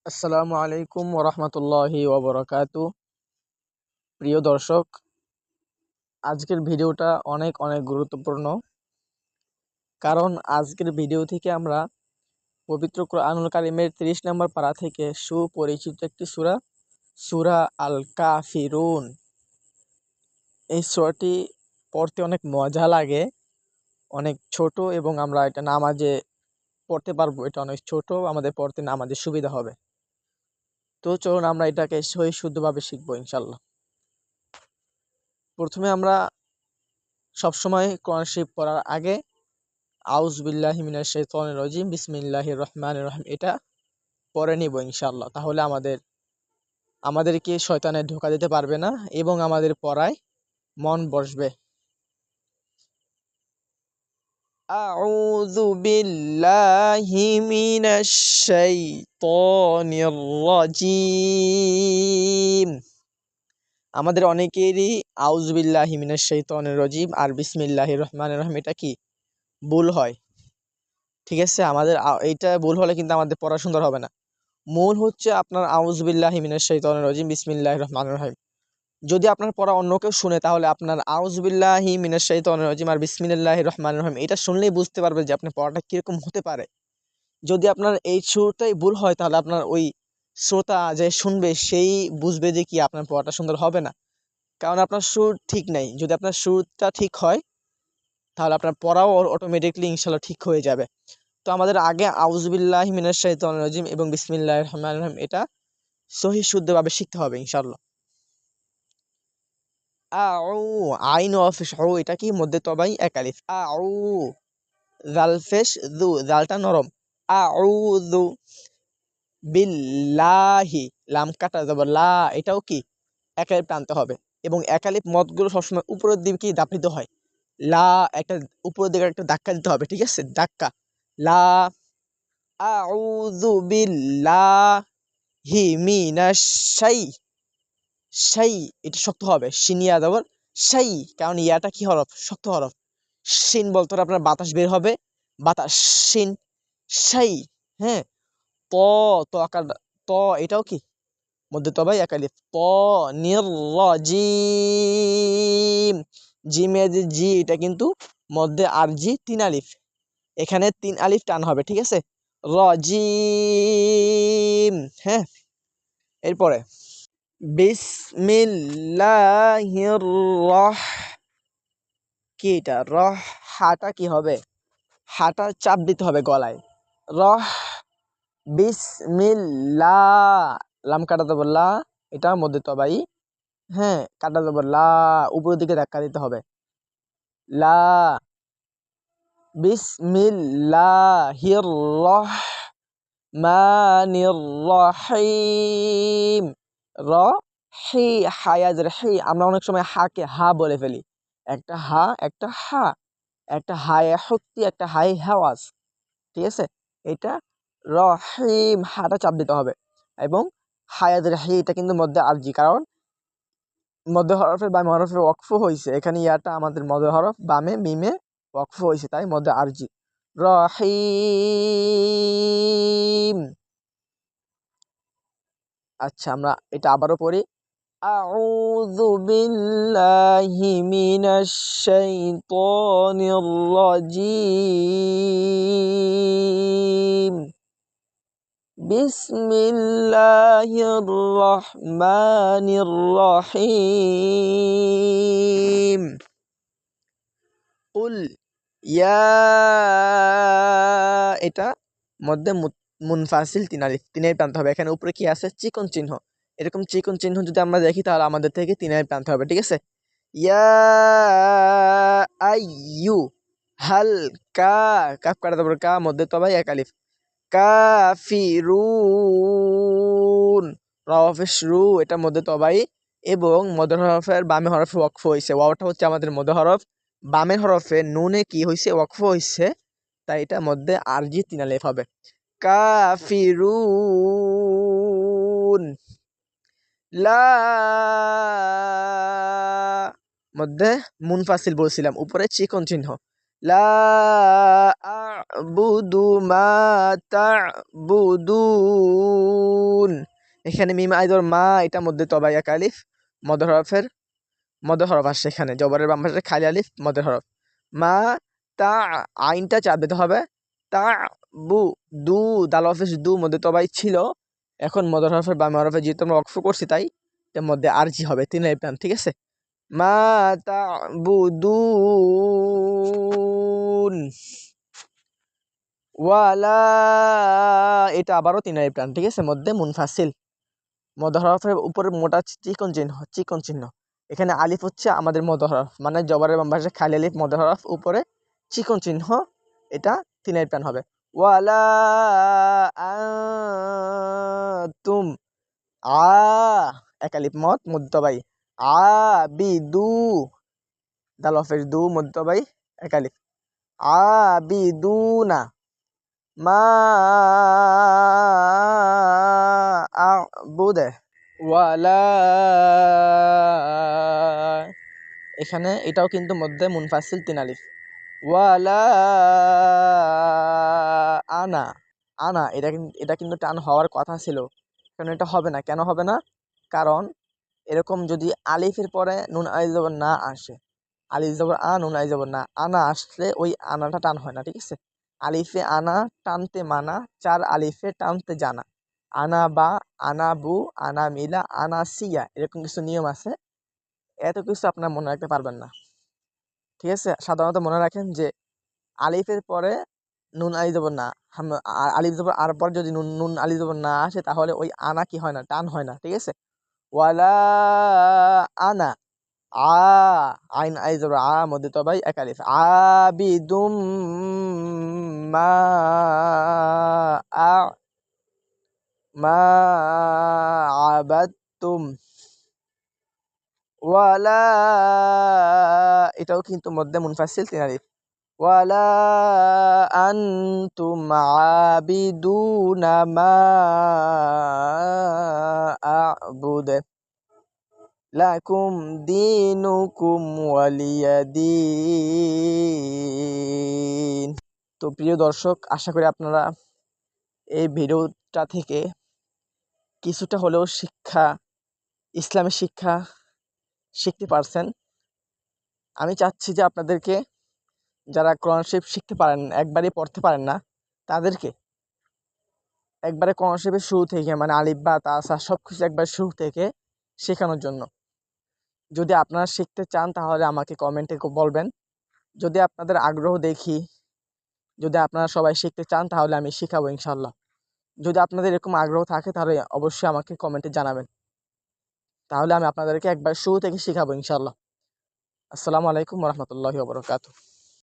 আসসালামু আলাইকুম ওরহমতুল্লাহি ওবরাকাতু। প্রিয় দর্শক, আজকের ভিডিওটা অনেক অনেক গুরুত্বপূর্ণ, কারণ আজকের ভিডিও থেকে আমরা পবিত্র কোরআনুল কারিমের 30 নম্বর পারা থেকে সুপরিচিত একটি সূরা, সূরা আল কাফিরুন। এই সূরাটি পড়তে অনেক মজা লাগে, অনেক ছোট, এবং আমরা এটা নামাজে পড়তে পারবো। এটা অনেক ছোট, আমাদের পড়তে নামাজে সুবিধা হবে। তো চলুন আমরা এটাকে সহি শুদ্ধভাবে শিখবো ইনশাল্লাহ। প্রথমে আমরা সবসময় কোরআন শরীফ পড়ার আগে আউযু বিল্লাহি মিনাশ শাইতানির রাজিম বিসমিল্লাহির রহমানির রহিম এটা পড়ে নিব ইনশাআল্লাহ। তাহলে আমাদেরকে শয়তানে ধোঁকা দিতে পারবে না এবং আমাদের পড়ায় মন বসবে। আউযু বিল্লাহি মিনাশ শাইতানির রাজিম। আমাদের অনেকেরই আউযু বিল্লাহি মিনাশ শাইতানির রাজিম আর বিসমিল্লাহির রহমানির রহিম এটা কি ভুল হয়। ঠিক আছে, আমাদের এইটা ভুল হলে কিন্তু আমাদের পড়া সুন্দর হবে না। মূল হচ্ছে আপনার আউযু বিল্লাহি মিনাশ শাইতানির রাজিম বিসমিল্লাহির রহমানির রহিম। যদি আপনার পড়া অন্য কেউ শুনে, তাহলে আপনার আউযু বিল্লাহি মিনাশ শাইতানির রাজিম আর বিসমিল্লাহির রহমানির রহিম এটা শুনলেই বুঝতে পারবে যে আপনার পড়াটা কিরকম হতে পারে। যদি আপনার এই সুরটাই ভুল হয়, তাহলে আপনার ওই শ্রোতা যে শুনবে সেই বুঝবে যে কি আপনার পড়াটা সুন্দর হবে না, কারণ আপনার সুর ঠিক নাই। যদি আপনার সুরটা ঠিক হয়, তাহলে আপনার পড়াও অটোমেটিকলি ইনশাল্লাহ ঠিক হয়ে যাবে। তো আমাদের আগে আউযু বিল্লাহি মিনাশ শাইতানির রাজিম এবং বিসমিল্লাহির রহমানির রহিম এটা সহি শুদ্ধভাবে শিখতে হবে ইনশাআল্লাহ। আউ, আইন অফিস ও এটা কি মধ্যে তবাই এক আলিফ। আউ, জাল ফেশ দু, জালটা নরম। আউযু বিল্লাহি, লাম কাটা যাব, লা এটাও কি এক আলিফ টানতে হবে, এবং এক আলিফ মদগুলো সবসময় উপরের দিকে কি দাপিত হয়। লা একটা উপরের দিকে একটা ধাক্কা দিতে হবে, ঠিক আছে, ধাক্কা। লা আউযু বিল্লাহি মিনাশ শাই, এটা শক্ত হবে, শিনিয়া দেবর শাই, কারণ ইয়াটা কি হরফ, শক্ত হরফ। শিন বলতে আপনার বাতাস বের হবে, বাতাস, শিন, শাই। হ্যাঁ, ত, ত আকার, ত এটাও কি মধ্যে তবাই একালিফ। ত নির জিম, জিমে যে জি এটা কিন্তু মধ্যে আর জি 3 আলিফ, এখানে 3 আলিফ টান হবে, ঠিক আছে, রজিম। হ্যাঁ, এরপরে বিসমিল্লাহির রহ, কি এটা রহ, হাটা কি হবে, হাটা চাপ দিতে হবে গলায়। রহ, বিসমিল্লাহ, লাম কাটা দেবো লা, এটার মধ্যে তবাই। হ্যাঁ, কাটা দেবো লা, উপরের দিকে ধাক্কা দিতে হবে। লা, বিসমিল্লাহির রহমানির রহিম। র, হি, হায়াজের হি, আমরা অনেক সময় হাকে হা বলে ফেলি। একটা হা, একটা হা, একটা হায় শক্তি, একটা হাই হাওয়াজ, ঠিক আছে। এটা রহিম, হাটা চাপ দিতে হবে, এবং হায়াজের হি এটা কিন্তু মধ্যে আরজি, কারণ মধ্যে হরফের বামে হরফের ওয়াকফ হয়েছে, এখানে ইয়াটা আমাদের মধ্যে হরফ, বামে মিমে ওয়াকফ হয়েছে, তাই মধ্যে আরজি। রহিম। আচ্ছা, আমরা এটা আবারও পড়ি। আউযু বিল্লাহি মিনাশ শাইতানির রাজিম বিসমিল্লাহির রহমানির রহিম। কুল ইয়া, এটা মধ্যে মুনফাসিল 3 আলিফ, 3 আলিফ টানতে হবে। এখানে উপরে কি আছে, চিকন চিহ্ন, এরকম চিকন চিহ্ন যদি আমরা দেখি, তাহলে আমাদের থেকে 3 আলিফ টানতে হবে, ঠিক আছে। ইয়া আইয়ু, হাল, কা, কাফ কাটা তারপর কা, মধ্যে তবাই এক আলিফ। কাফিরুন, রফেশ রু, এটা মধ্যে তবাই, এবং মধ্যে হরফের বামে হরফে ওয়াকফ হয়েছে। ওয়াওটা হচ্ছে আমাদের মধ্যে হরফ, বামের হরফে নুনে কি হয়েছে, ওয়াকফ হয়েছে, তাই এটা মধ্যে আরজি 3 আলিফ হবে। কাফিরুন, লা, মধ্যে মুনফাসিল বলছিলাম, উপরে চিকন চিহ্ন। লা আ'বুদু মা তা'বুদুন, এখানে মিম আইদর মা, এটা মধ্যে তবাই এক আলিফ, মদের হরফের মদের হরফ আসছে এখানে, জবরের বাম পাশে খালি আলিফ মদের হরফ। মা তা, আইনটা চাপ দিতে হবে। তা বু দু, দাল অফিস দু মধ্যে তবাই ছিল, এখন মদের হরফের বাম হরফে যেহেতু আমরা অক্ফ করছি তাই এর মধ্যে আরজি হবে, তিন আলিফ টান, ঠিক আছে। মা তা বু দু ওয়ালা, এটা আবারও তিন আলিফ টান, ঠিক আছে, মধ্যে মুনফাসিল, মদ হরফের উপরে মোটা চিকন চিহ্ন। এখানে আলিফ হচ্ছে আমাদের মদ হরফ, মানে জবরের বাম পাশে খালি আলিফ মদ হরফ, উপরে চিকন চিহ্ন, এটা তিন আলিফ টান হবে। ওয়ালা তুম, আ এক আলিফ মদ মুদ্দবাই, আ বি দু, দাল অফের দু মুদ্দবাই এক আলিফ, আ বি দু না, মা বুদে ওয়ালা, এখানে এটাও কিন্তু মধ্যে মুনফাসিল তিন আলিফ। ওয়ালা আনা, আনা এটা কিন্তু টান হওয়ার কথা ছিল, কারণ এটা হবে না। কেন হবে না? কারণ এরকম যদি আলিফের পরে নুন আলিফ জবর না আসে, আলিফ জবর আ নুন আলিফ জবর না, আনা আসলে ওই আনাটা টান হয় না, ঠিক আছে। আলিফে আনা টানতে মানা, চার আলিফে টানতে জানা। আনা বা, আনা বু, আনা মিলা, আনা সিয়া, এরকম কিছু নিয়ম আছে, এত কিছু আপনার মনে রাখতে পারবেন না, ঠিক আছে। সাধারণত মনে রাখেন যে আলিফের পরে নুন আলিফ জবর না, আলিফ জবর আর পর যদি নুন নুন আলিফ জবর না আসে তাহলে ওই আনা কি হয় না, টান হয় না, ঠিক আছে। ওয়ালা আনা, আ আইন আলিফ জবর আ মধ্যে তো ভাই এক আলিফ, আবিদুম মা আ মা আবাদতুম, ওয়ালা, এটাও কিন্তু মধ্যে মুনফাসিল তিন আলিফ। ওয়ালা আনতুম আবিদুনা মা আ'বুদ লাকুম দীনুকুম ওয়ালিয়া দীন। তো প্রিয় দর্শক, আশা করি আপনারা এই ভিডিওটা থেকে কিছুটা হলেও ইসলামের শিক্ষা শিখতে পারছেন। আমি চাচ্ছি যে আপনাদেরকে, যারা কোরআন শরীফ শিখতে পারেন, একবারই পড়তে পারেন না, তাদেরকে একবারে কোরআন শরীফের শুরু থেকে, মানে আলিফ বা তা সা সবকিছু একবার শুরু থেকে শেখানোর জন্য। যদি আপনারা শিখতে চান তাহলে আমাকে কমেন্টে বলবেন। যদি আপনাদের আগ্রহ দেখি, যদি আপনারা সবাই শিখতে চান তাহলে আমি শিখাবো ইনশাল্লাহ। যদি আপনাদের এরকম আগ্রহ থাকে তাহলে অবশ্যই আমাকে কমেন্টে জানাবেন, তাহলে আমি আপনাদেরকে একবার শুরু থেকে শিখাবো ইনশাল্লাহ। আসসালামু আলাইকুম ওয়া রাহমাতুল্লাহি ওয়া বারাকাতুহু।